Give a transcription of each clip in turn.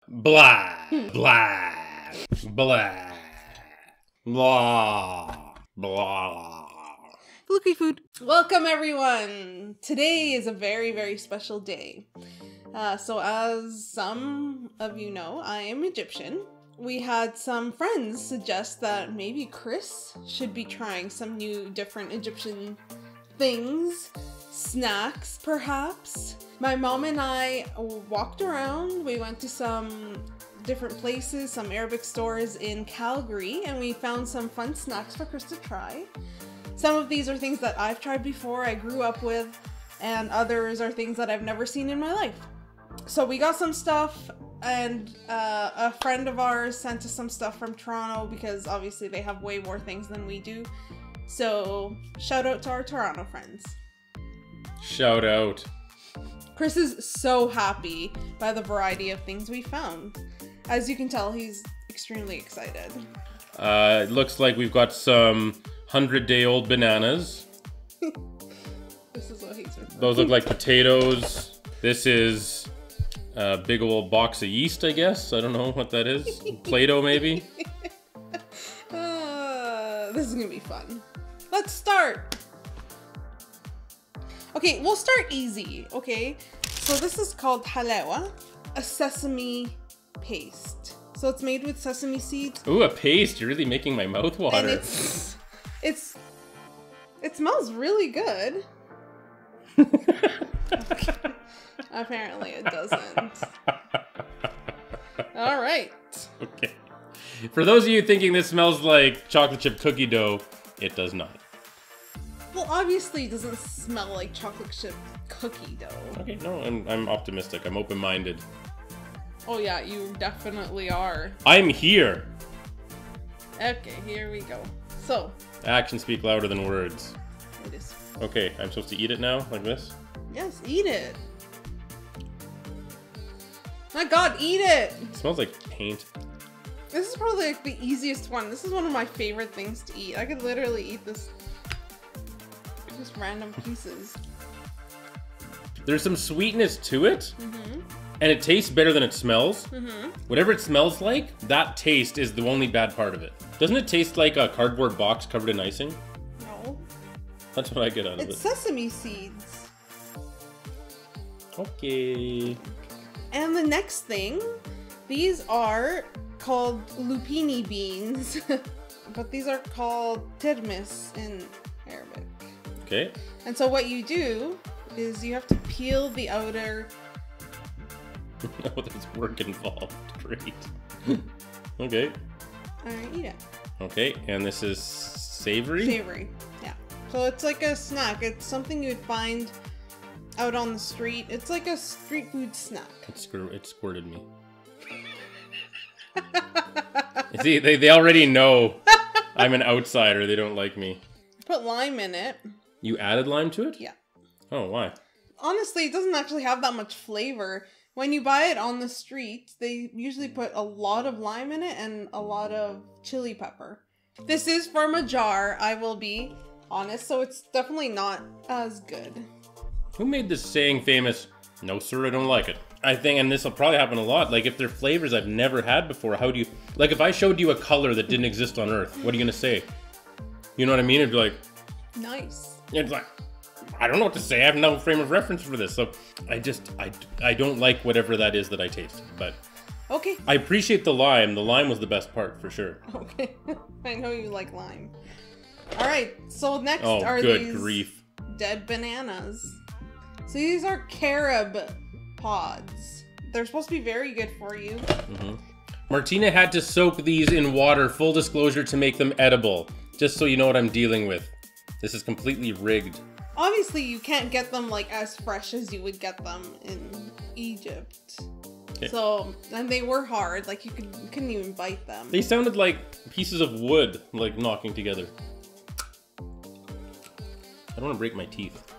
Blah. Blah. Blah. Blah. Blah. Fluky food. Welcome everyone. Today is a very, very special day. So as some of you know, I am Egyptian. We had some friends suggest that maybe Chris should be trying some new different Egyptian things, snacks perhaps. My mom and I walked around. We went to some different places, some Arabic stores in Calgary, and we found some fun snacks for Chris to try. Some of these are things that I've tried before, I grew up with, and others are things that I've never seen in my life. So we got some stuff, and a friend of ours sent us some stuff from Toronto because obviously they have way more things than we do. So shout out to our Toronto friends. Shout out. Chris is so happy by the variety of things we found. As you can tell, he's extremely excited. It looks like we've got some 100-day-old bananas. This is what he's referring. Those look like potatoes. This is a big old box of yeast, I guess. I don't know what that is. Play-Doh, maybe? This is gonna be fun. Let's start. Okay, we'll start easy, okay? So this is called halawa, a sesame paste. So it's made with sesame seeds. Ooh, a paste. You're really making my mouth water. And it smells really good. Apparently it doesn't. All right. Okay. For those of you thinking this smells like chocolate chip cookie dough, it does not. Well, obviously it doesn't smell like chocolate chip cookie dough. Okay, no, I'm optimistic. I'm open-minded. Oh yeah, you definitely are. I'm here. Okay, here we go. So. Actions speak louder than words. It is. Okay, I'm supposed to eat it now, like this? Yes, eat it. My God, eat it. It smells like paint. This is probably like the easiest one. This is one of my favorite things to eat. I could literally eat this. Just random pieces. There's some sweetness to it, and it tastes better than it smells. Whatever it smells like, that taste is the only bad part of it. Doesn't it taste like a cardboard box covered in icing? No. That's what I get out of it. It's sesame seeds. Okay. And the next thing, these are called lupini beans, but these are called tirmis in Arabic. Okay. And so what you do is you have to peel the outer. Oh, there's work involved. Great. Okay. Alright, eat it. Okay, and this is savory? Savory, yeah. So it's like a snack. It's something you would find out on the street. It's like a street food snack. It squirted me. See, they already know I'm an outsider. They don't like me. Put lime in it. You added lime to it? Yeah. Oh, why? Honestly, it doesn't actually have that much flavor. When you buy it on the street, they usually put a lot of lime in it and a lot of chili pepper. This is from a jar, I will be honest, so it's definitely not as good. Who made this saying famous, "No sir, I don't like it"? I think, and this will probably happen a lot, like if they're flavors I've never had before, how do you, like if I showed you a color that didn't exist on Earth, what are you gonna say? You know what I mean? It'd be like, nice. It's like, I don't know what to say. I have no frame of reference for this. So I don't like whatever that is that I taste. But okay. I appreciate the lime. The lime was the best part for sure. Okay. I know you like lime. All right. So next Oh, are good these grief. dead bananas. So these are carob pods. They're supposed to be very good for you. Martina had to soak these in water, full disclosure, to make them edible. Just so you know what I'm dealing with. This is completely rigged. Obviously, you can't get them like as fresh as you would get them in Egypt. Okay. So, and they were hard. Like you couldn't even bite them. They sounded like pieces of wood, like knocking together. I don't want to break my teeth.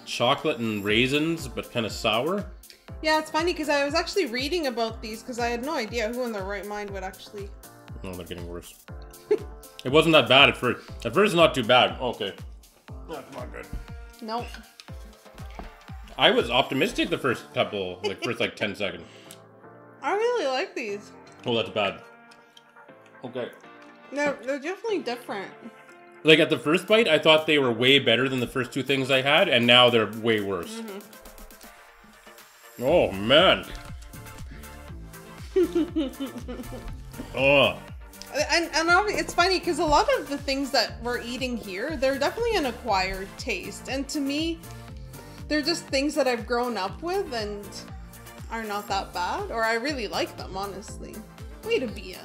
Chocolate and raisins, but kind of sour. Yeah, it's funny because I was actually reading about these because I had no idea who in their right mind would actually. Oh, they're getting worse. It wasn't that bad at first. At first, it's not too bad. Okay. That's not good. Nope. I was optimistic the first couple, like first like 10 seconds. I really like these. Oh, that's bad. Okay. They're definitely different. Like at the first bite, I thought they were way better than the first two things I had, and now they're way worse. Oh, man. Oh. And it's funny because a lot of the things that we're eating here, they're definitely an acquired taste. And to me, they're just things that I've grown up with and are not that bad. Or I really like them, honestly. Way to be a...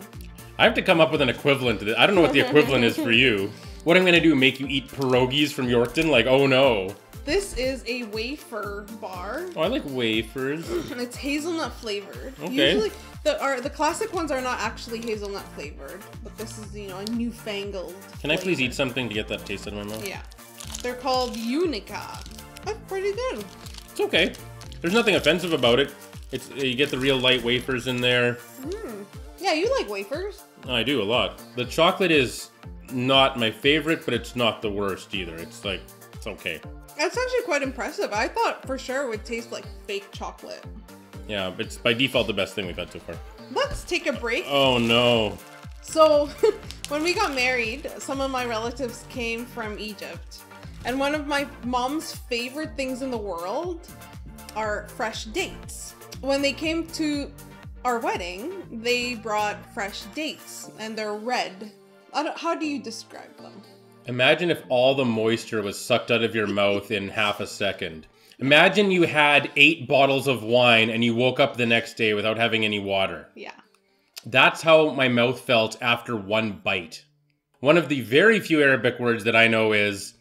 I have to come up with an equivalent to this. I don't know what the equivalent is for you. What I'm going to do, make you eat pierogies from Yorkton? Like, oh no. This is a wafer bar. Oh, I like wafers. It's hazelnut flavored. Okay. Usually, the classic ones are not actually hazelnut flavored, but this is, you know, a newfangled Can I please eat something to get that taste out of my mouth? Yeah. They're called Unica. That's pretty good. It's okay. There's nothing offensive about it. It's you get the real light wafers in there. Yeah, you like wafers. I do a lot. The chocolate is not my favorite, but it's not the worst either. It's like, it's okay. That's actually quite impressive. I thought for sure it would taste like fake chocolate. Yeah, it's by default the best thing we've had so far. Let's take a break. Oh no. So, when we got married, some of my relatives came from Egypt. And one of my mom's favorite things in the world are fresh dates. When they came to our wedding, they brought fresh dates, and they're red. How do you describe them? Imagine if all the moisture was sucked out of your mouth in half a second. Imagine you had 8 bottles of wine and you woke up the next day without having any water. Yeah. That's how my mouth felt after one bite. One of the very few Arabic words that I know is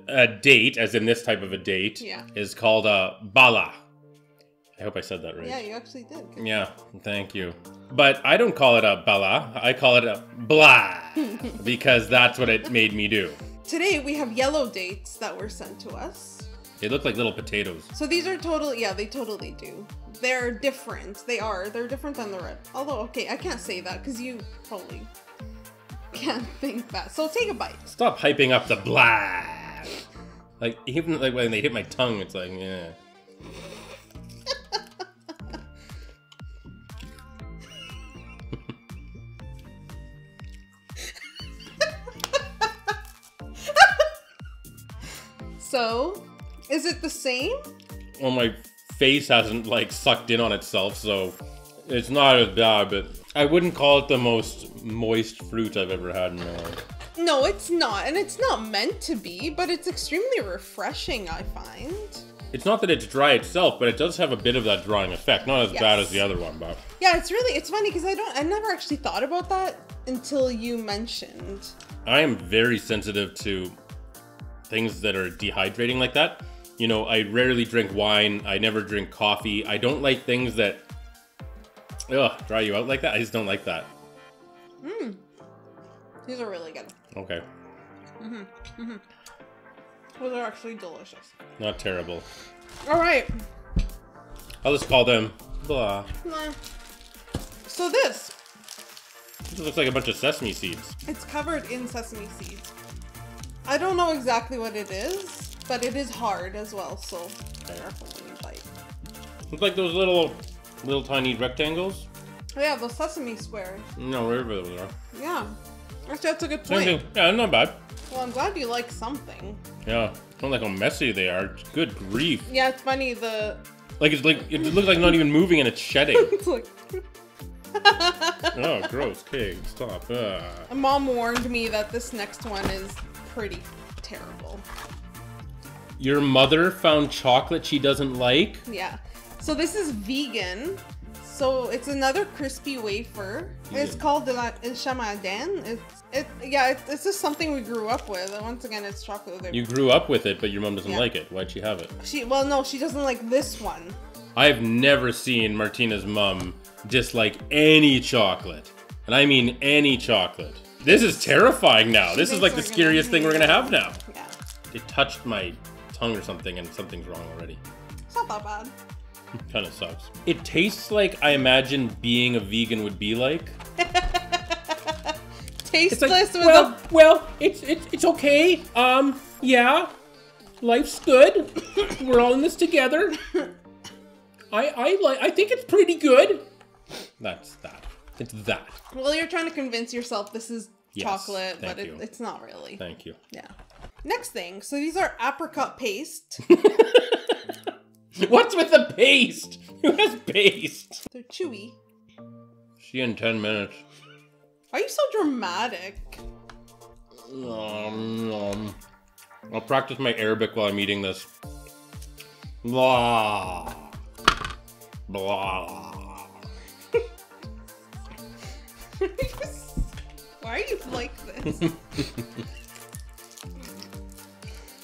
a date, as in this type of a date, is called a bala. I hope I said that right. Yeah, you actually did. Yeah, thank you. But I don't call it a bala, I call it a blah, because that's what it made me do. Today we have yellow dates that were sent to us. They look like little potatoes. So these are totally, yeah, they totally do. They're different. They're different than the red. Although, okay, I can't say that because you probably can't think that. So take a bite. Stop hyping up the blah. Like, even like when they hit my tongue, it's like, yeah. So, is it the same? Well, my face hasn't, like, sucked in on itself, so it's not as bad, but I wouldn't call it the most moist fruit I've ever had in my life. No, it's not, and it's not meant to be, but it's extremely refreshing, I find. It's not that it's dry itself, but it does have a bit of that drying effect. Not as bad as the other one, but... Yeah, it's funny, because I never actually thought about that until you mentioned. I am very sensitive to things that are dehydrating like that. You know, I rarely drink wine. I never drink coffee. I don't like things that dry you out like that. I just don't like that. These are really good. Okay. Those are actually delicious. Not terrible. All right. I'll just call them blah. So this looks like a bunch of sesame seeds. It's covered in sesame seeds. I don't know exactly what it is, but it is hard as well, so careful when you bite. It's like those little tiny rectangles. Oh yeah, those sesame squares. No, wherever those are. Yeah. Actually, that's a good Same point. thing. Yeah, not bad. Well, I'm glad you like something. Yeah. I don't like how messy they are. Good grief. Yeah, it's funny, Like, it looks like not even moving and it's shedding. it's like... Oh, gross. Okay, stop. Mom warned me that this next one is pretty terrible. Your mother found chocolate she doesn't like? Yeah. So this is vegan. So it's another crispy wafer. It's called the Shamadan. It's just something we grew up with. And once again, it's chocolate. You grew up with it, but your mom doesn't like it. Why'd she have it? She doesn't like this one. I've never seen Martina's mom dislike any chocolate. And I mean any chocolate. This is terrifying now. This is like the scariest thing we're gonna have now. Yeah. It touched my tongue or something and something's wrong already. It's not that bad. Kind of sucks. It tastes like I imagine being a vegan would be like. Tasteless well, it's okay. Yeah. Life's good. We're all in this together. I think it's pretty good. That's that. It's that. Well, you're trying to convince yourself this is Yes, chocolate, but thank you. it's not really. Thank you. Yeah. Next thing. So these are apricot paste. What's with the paste? Who has paste? They're chewy. See you in 10 minutes. Why are you so dramatic? I'll practice my Arabic while I'm eating this. Blah. Blah. Why are you like this?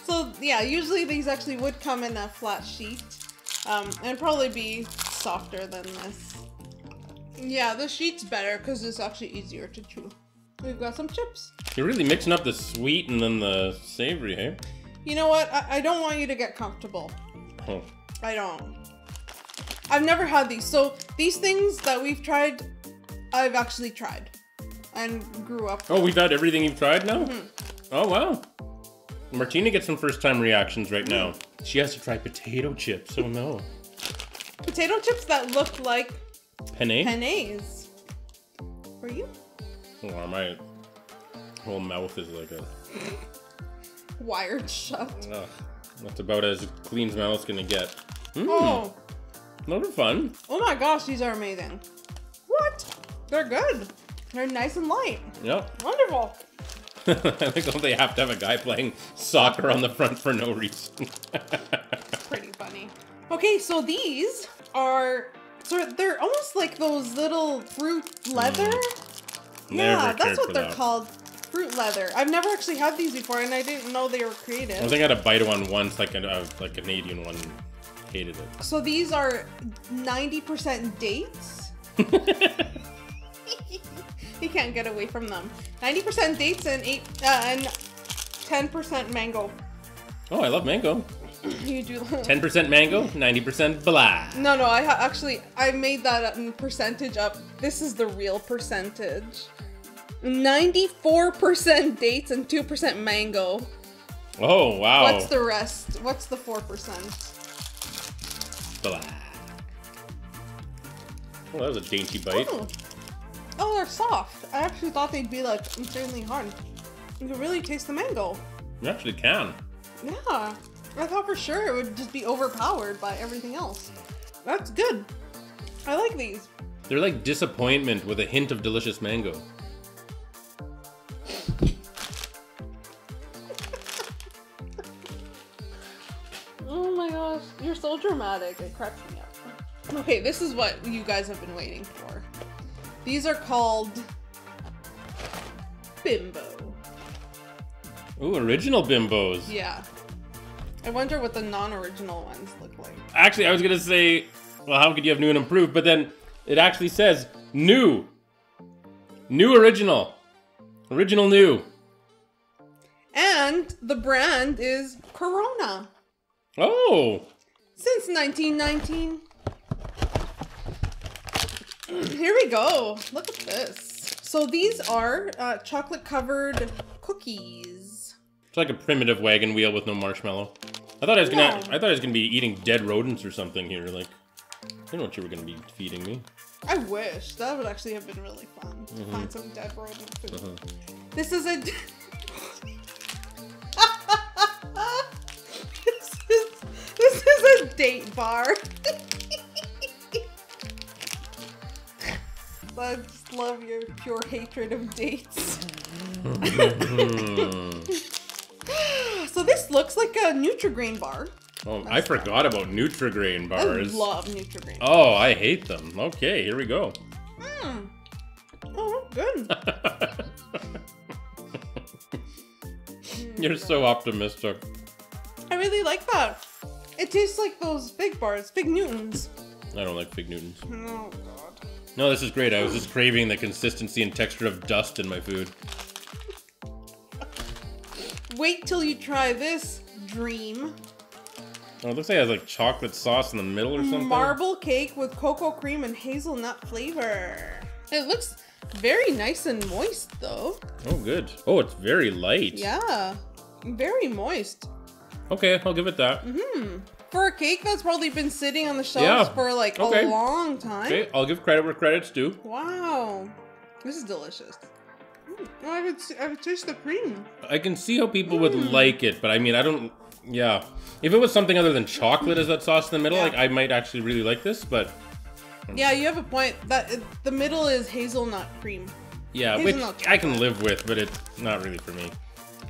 So yeah, usually these actually would come in a flat sheet, and probably be softer than this. Yeah, the sheet's better because it's actually easier to chew. We've got some chips. You're really mixing up the sweet and then the savory, hey? You know what? I don't want you to get comfortable. Oh. I don't. I've never had these. So these things that we've tried, I've actually tried and grew up with. Oh, we've had everything you've tried now? Mm-hmm. Oh, wow. Martina gets some first-time reactions right now. She has to try potato chips. Oh, no. Potato chips that look like Penne? pennes. For you? Oh, my whole mouth is like a... Wired shut. Ugh, that's about as clean as my mouth's gonna get. Oh. Those are fun. Oh my gosh, these are amazing. What? They're good. They're nice and light. Yep. Wonderful. I think they have to have a guy playing soccer on the front for no reason. Pretty funny. Okay, so these are... So they're almost like those little fruit leather. Yeah, that's what they're called. Fruit leather. I've never actually had these before, and I didn't know they were creative. I think I had a bite of one once, like a Canadian one. Hated it. So these are 90% dates. You can't get away from them. 90% dates and 10% mango. Oh, I love mango. You do. 10% mango, 90% blah. No, I made that percentage up. This is the real percentage. 94% dates and 2% mango. Oh, wow. What's the rest? What's the 4%? Blah. Oh, that was a dainty bite. Oh, they're soft. I actually thought they'd be like insanely hard. You can really taste the mango. You actually can. Yeah. I thought for sure it would just be overpowered by everything else. That's good. I like these. They're like disappointment with a hint of delicious mango. Oh my gosh, you're so dramatic. It cracks me up. Okay, this is what you guys have been waiting for. These are called Bimbo. Ooh, original Bimbos. Yeah. I wonder what the non-original ones look like. Actually, I was gonna say, well, how could you have new and improved? But then it actually says new. New original. Original new. And the brand is Corona. Oh. Since 1919. Here we go. Look at this. So these are chocolate-covered cookies. It's like a primitive wagon wheel with no marshmallow. I thought I was gonna be eating dead rodents or something here. Like, I didn't know what you were gonna be feeding me. I wish. That would actually have been really fun. To find some dead rodent food. This is a... this is a date bar. I just love your pure hatred of dates. So this looks like a Nutrigrain bar. Oh, I forgot about Nutrigrain bars. I love Nutrigrain. Oh, I hate them. Okay, here we go. Oh, good. You're so optimistic. I really like that. It tastes like those Fig bars, Fig Newtons. I don't like Fig Newtons. Oh, God. No, this is great. I was just craving the consistency and texture of dust in my food. Wait till you try this dream. Oh, it looks like it has like chocolate sauce in the middle or something. Marble cake with cocoa cream and hazelnut flavor. It looks very nice and moist though. Oh, good. Oh, it's very light. Yeah, very moist. Okay, I'll give it that. For a cake that's probably been sitting on the shelves for like a long time. Okay, I'll give credit where credit's due. Wow. This is delicious. I would taste the cream. I can see how people would like it, but I mean, I don't... Yeah. If it was something other than chocolate as that sauce in the middle, like, I might actually really like this, but... Yeah, you have a point. That the middle is hazelnut cream. Yeah, which I can live with, but it's not really for me.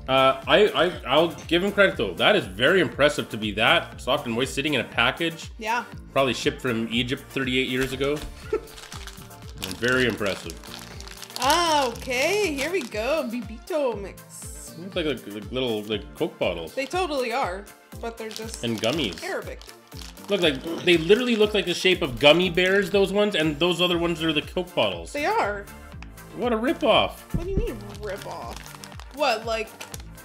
I'll give him credit though. That is very impressive to be that soft and moist, sitting in a package. Yeah. Probably shipped from Egypt 38 years ago. Very impressive. Ah, okay. Here we go. Bibito mix. Looks like little Coke bottles. They totally are, but they're just and gummies. Arabic. Look like they literally look like the shape of gummy bears. Those ones, and those other ones are the Coke bottles. They are. What a ripoff! What do you mean ripoff? What, like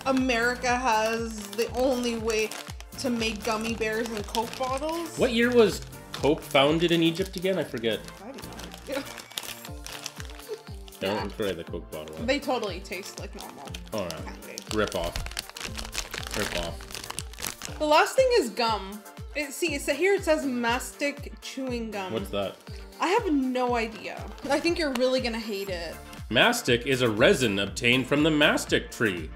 America has the only way to make gummy bears in Coke bottles? What year was Coke founded in Egypt again? I forget. I don't know. Don't try the Coke bottle. They totally taste like normal. Alright. Rip off. Rip off. The last thing is gum. Here it says Mastic Chewing Gum. What's that? I have no idea. I think you're really gonna hate it. Mastic is a resin obtained from the mastic tree.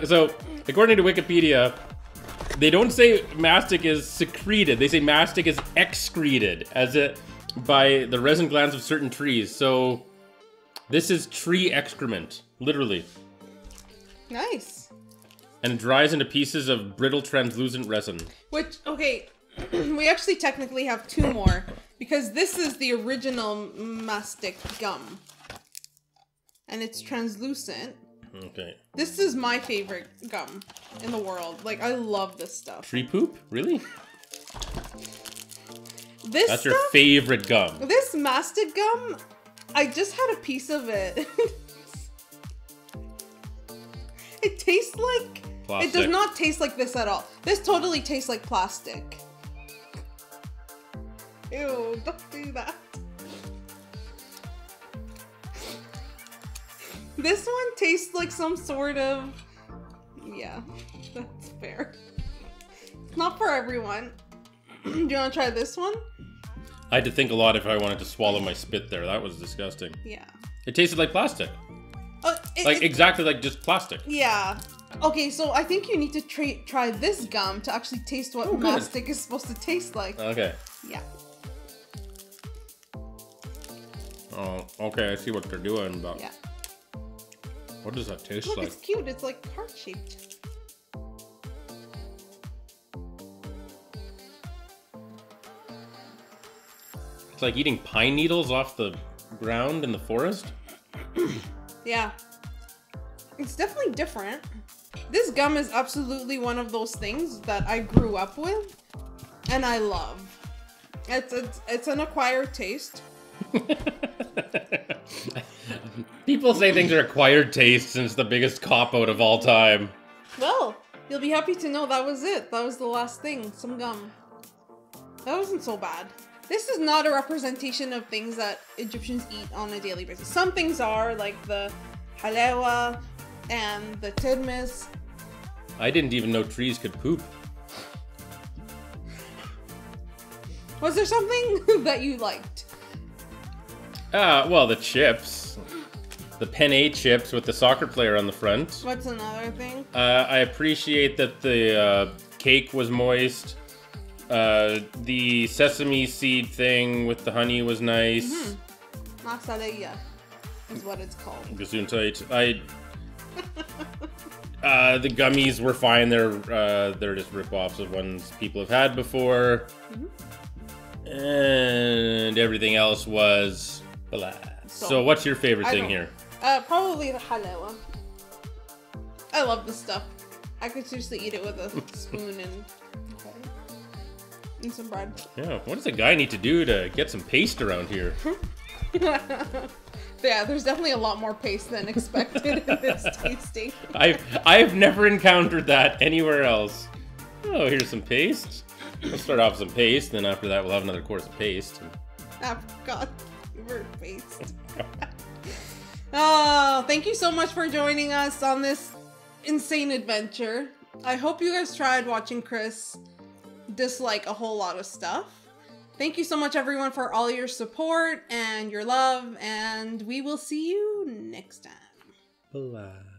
So, according to Wikipedia, they don't say mastic is secreted. They say mastic is excreted by the resin glands of certain trees. So, this is tree excrement, literally. Nice. And it dries into pieces of brittle translucent resin. Which, okay, we actually technically have two more, because this is the original Mastic Gum. And it's translucent. Okay. This is my favorite gum in the world. Like, I love this stuff. Tree poop? Really? That's your favorite gum. This Mastic Gum, I just had a piece of it. It tastes like... Plastic. It does not taste like this at all. This totally tastes like plastic. Ew, don't do that. This one tastes like some sort of... Yeah, that's fair. It's not for everyone. Do you want to try this one? I had to think a lot if I wanted to swallow my spit there. That was disgusting. Yeah. It tasted like plastic. Exactly like just plastic. Yeah. Okay, so I think you need to try this gum to actually taste what mastic is supposed to taste like. Okay. Yeah. Oh, okay. I see what they're doing, but yeah. What does that taste like? It's cute. It's like heart-shaped. It's like eating pine needles off the ground in the forest. Yeah. It's definitely different. This gum is absolutely one of those things that I grew up with and I love. It's an acquired taste. People say things are acquired tastes and it's the biggest cop-out of all time. Well, you'll be happy to know that was it. That was the last thing. Some gum. That wasn't so bad. This is not a representation of things that Egyptians eat on a daily basis. Some things are, like the halawa and the tirmis. I didn't even know trees could poop. Was there something that you liked? Well, the chips. The penne chips with the soccer player on the front. What's another thing? I appreciate that the cake was moist. The sesame seed thing with the honey was nice. Masaleya is what it's called. Gesundheit. The gummies were fine. They're just rip-offs of ones people have had before. And everything else was blah. So what's your favorite thing here? Probably the halawa. I love this stuff. I could seriously eat it with a spoon and some bread. Yeah, what does a guy need to do to get some paste around here? Yeah, there's definitely a lot more paste than expected in this tasting. I've never encountered that anywhere else. Oh, here's some paste. We'll start off with some paste, then after that we'll have another course of paste. I forgot the word paste. Oh, thank you so much for joining us on this insane adventure. I hope you guys tried watching Chris dislike a whole lot of stuff. Thank you so much, everyone, for all your support and your love, and we will see you next time. Bye.